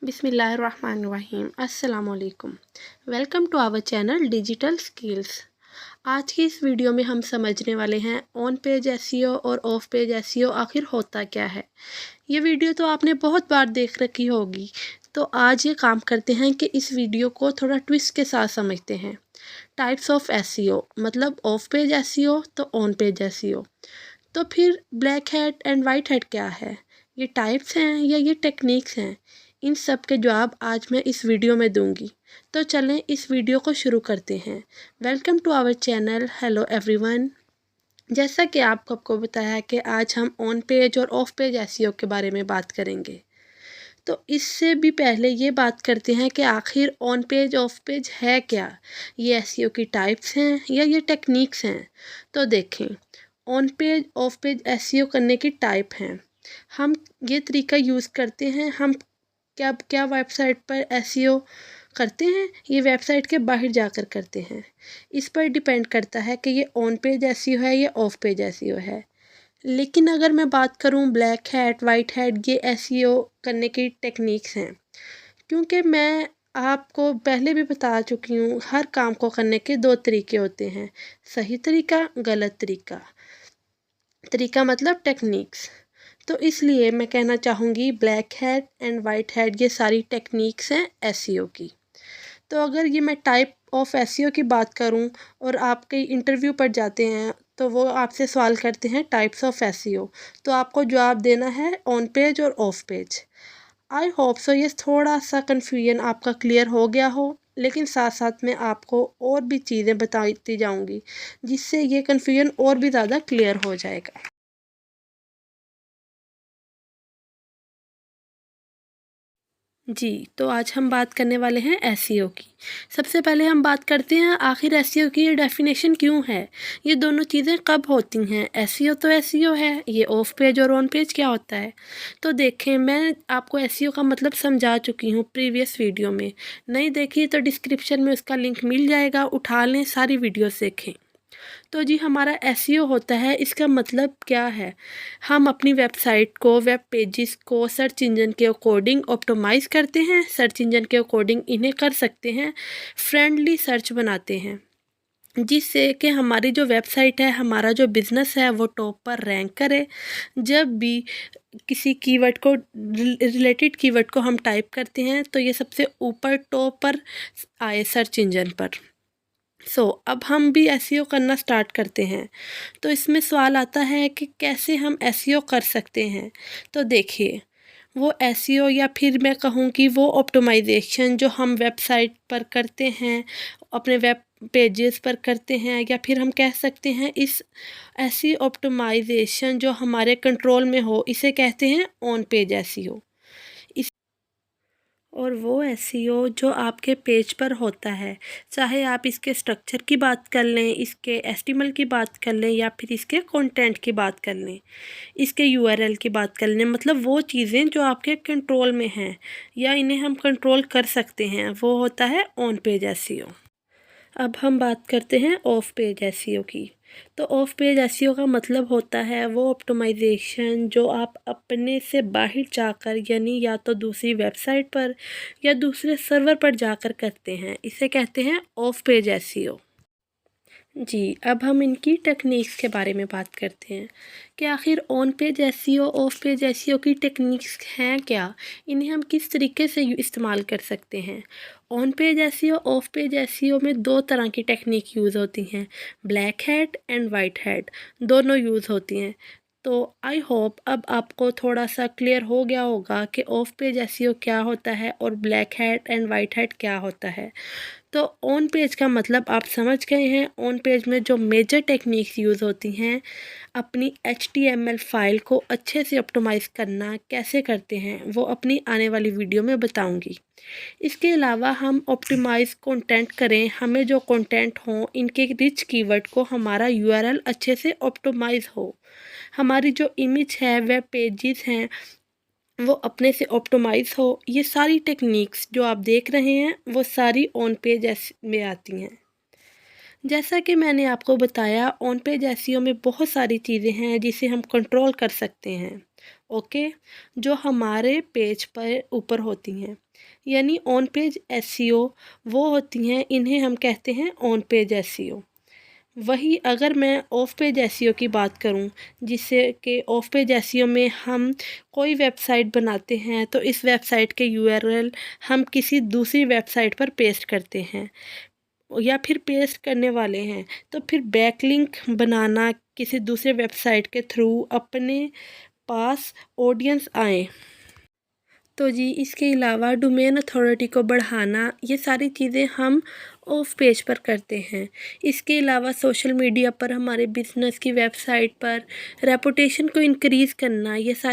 बिस्मिल्लाहिर्रहमानिर्रहीम। अस्सलाम वालेकुम। Welcome to our channel digital skills. आज की इस वीडियो में हम समझने वाले हैं ऑन पेज एसईओ और ऑफ पेज एसईओ आखिर होता क्या है। ये वीडियो तो आपने बहुत बार देख रखी होगी, तो आज ये काम करते हैं कि इस वीडियो को थोड़ा ट्विस्ट के साथ समझते हैं। टाइप्स ऑफ एसईओ मतलब ऑफ पेज एसईओ तो ऑन पेज एसईओ। तो फिर black hat and white hat क्या है? ये टाइप्स हैं या ये टेक्निक्स हैं? इन सब के जवाब आज मैं इस वीडियो में दूंगी। तो चलें इस वीडियो को शुरू करते हैं। Welcome to our channel. Hello everyone. जैसा कि आपको बताया कि आज हम ऑन पेज और ऑफ पेज एसईओ के बारे में बात करेंगे। तो इससे भी पहले ये बात करते हैं कि आखिर ऑन पेज ऑफ पेज है क्या? ये एसईओ की टाइप्स हैं या ये टेक्निक्स हैं? तो देखें, on page of page SEO करने की टाइप हैं। हम ये तरीका यूज़ करते हैं, हम क्या क्या वेबसाइट पर एसईओ करते हैं, ये वेबसाइट के बाहर जाकर करते हैं। इस पर डिपेंड करता है कि ये ऑन पेज एसईओ है या ऑफ पेज एसईओ है। लेकिन अगर मैं बात करूं ब्लैक हैट वाइट हैट, ये एसईओ करने की टेक्निक्स हैं। क्योंकि मैं आपको पहले भी बता चुकी हूँ, हर काम को करने के दो तरीके होते हैं, सही तरीका, गलत तरीका। तरीका मतलब टेक्निक्स। तो इसलिए मैं कहना चाहूँगी black hat and white hat ये सारी टेक्निक्स हैं एसईओ की। तो अगर ये मैं टाइप ऑफ एसईओ की बात करूं और आप कई इंटरव्यू पर जाते हैं तो वो आपसे सवाल करते हैं टाइप्स ऑफ एसईओ, तो आपको जवाब देना है ऑन पेज और off page. I hope so ये थोड़ा सा कन्फ्यूजन आपका क्लियर हो गया हो, लेकिन साथ साथ में आपको और भी चीज़ें बताती जाऊंगी जिससे ये कन्फ्यूजन और भी ज़्यादा क्लियर हो जाएगा। जी, तो आज हम बात करने वाले हैं एसईओ की। सबसे पहले हम बात करते हैं आखिर एसईओ की ये डेफिनेशन क्यों है? ये दोनों चीज़ें कब होती हैं? एसईओ तो एसईओ है, ये ऑफ पेज और ऑन पेज क्या होता है? तो देखें, मैं आपको एसईओ का मतलब समझा चुकी हूँ प्रीवियस वीडियो में। नहीं देखी तो डिस्क्रिप्शन में उसका लिंक मिल जाएगा, उठा लें, सारी वीडियोस देखें। तो जी हमारा एसईओ होता है, इसका मतलब क्या है? हम अपनी वेबसाइट को, वेब पेजेस को सर्च इंजन के अकॉर्डिंग ऑप्टिमाइज़ करते हैं, सर्च इंजन के अकॉर्डिंग इन्हें कर सकते हैं, फ्रेंडली सर्च बनाते हैं, जिससे कि हमारी जो वेबसाइट है, हमारा जो बिज़नेस है वो टॉप पर रैंक करे। जब भी किसी कीवर्ड को, रिलेटेड कीवर्ड को हम टाइप करते हैं तो ये सबसे ऊपर टॉप पर आए सर्च इंजन पर। अब हम भी एसईओ करना स्टार्ट करते हैं। तो इसमें सवाल आता है कि कैसे हम एसईओ कर सकते हैं? तो देखिए, वो एसईओ या फिर मैं कहूँ कि वो ऑप्टिमाइजेशन जो हम वेबसाइट पर करते हैं, अपने वेब पेजेस पर करते हैं, या फिर हम कह सकते हैं इस ऐसी ऑप्टिमाइजेशन जो हमारे कंट्रोल में हो, इसे कहते हैं ऑन पेज एसईओ। और वो एसईओ जो आपके पेज पर होता है, चाहे आप इसके स्ट्रक्चर की बात कर लें, इसके एचटीएमएल की बात कर लें, या फिर इसके कंटेंट की बात कर लें, इसके यूआरएल की बात कर लें, मतलब वो चीज़ें जो आपके कंट्रोल में हैं या इन्हें हम कंट्रोल कर सकते हैं, वो होता है ऑन पेज एसईओ। अब हम बात करते हैं ऑफ पेज एसईओ की। तो ऑफ पेज एसईओ का मतलब होता है वो ऑप्टिमाइजेशन जो आप अपने से बाहर जाकर, यानी या तो दूसरी वेबसाइट पर या दूसरे सर्वर पर जाकर करते हैं, इसे कहते हैं ऑफ पेज एसईओ। जी, अब हम इनकी टेक्निक्स के बारे में बात करते हैं कि आखिर on page SEO, of page SEO की टेक्निक्स हैं क्या? इन्हें हम किस तरीके से इस्तेमाल कर सकते हैं? On page SEO, of page SEO में दो तरह की टेक्निक यूज़ होती हैं, black hat and white hat, दोनों यूज़ होती हैं। तो आई होप अब आपको थोड़ा सा क्लियर हो गया होगा कि ऑफ पेज एसईओ क्या होता है और black hat and white hat क्या होता है। तो ऑन पेज का मतलब आप समझ गए हैं। ऑन पेज में जो मेजर टेक्निक्स यूज़ होती हैं, अपनी HTML फाइल को अच्छे से ऑप्टिमाइज़ करना कैसे करते हैं, वो अपनी आने वाली वीडियो में बताऊंगी। इसके अलावा हम ऑप्टिमाइज़ कंटेंट करें, हमें जो कंटेंट हो इनके रिच कीवर्ड को हमारा यूआरएल अच्छे से ऑप्टिमाइज़ हो, हमारी जो इमेज है, वेब पेजेस हैं, वो अपने से ऑप्टिमाइज़ हो। ये सारी टेक्निक्स जो आप देख रहे हैं वो सारी ऑन पेज में आती हैं। जैसा कि मैंने आपको बताया, ऑन पेज एसईओ में बहुत सारी चीज़ें हैं जिसे हम कंट्रोल कर सकते हैं। ओके, जो हमारे पेज पर ऊपर होती हैं। यानी ऑन पेज एसईओ वो होती हैं, इन्हें हम कहते हैं ऑन पेज एसईओ। वही अगर मैं ऑफ पेज एसईओ की बात करूं, जिससे कि ऑफ पेज एसईओ में हम कोई वेबसाइट बनाते हैं तो इस वेबसाइट के यूआरएल हम किसी दूसरी वेबसाइट पर पेस्ट करते हैं या फिर पेस्ट करने वाले हैं, तो फिर बैकलिंक बनाना किसी दूसरे वेबसाइट के थ्रू अपने पास ऑडियंस आए। तो जी इसके अलावा डोमेन अथॉरिटी को बढ़ाना, ये सारी चीज़ें हम ऑफ पेज पर करते हैं। इसके अलावा सोशल मीडिया पर हमारे बिजनेस की वेबसाइट पर रेपुटेशन को इंक्रीज़ करना, ये सारी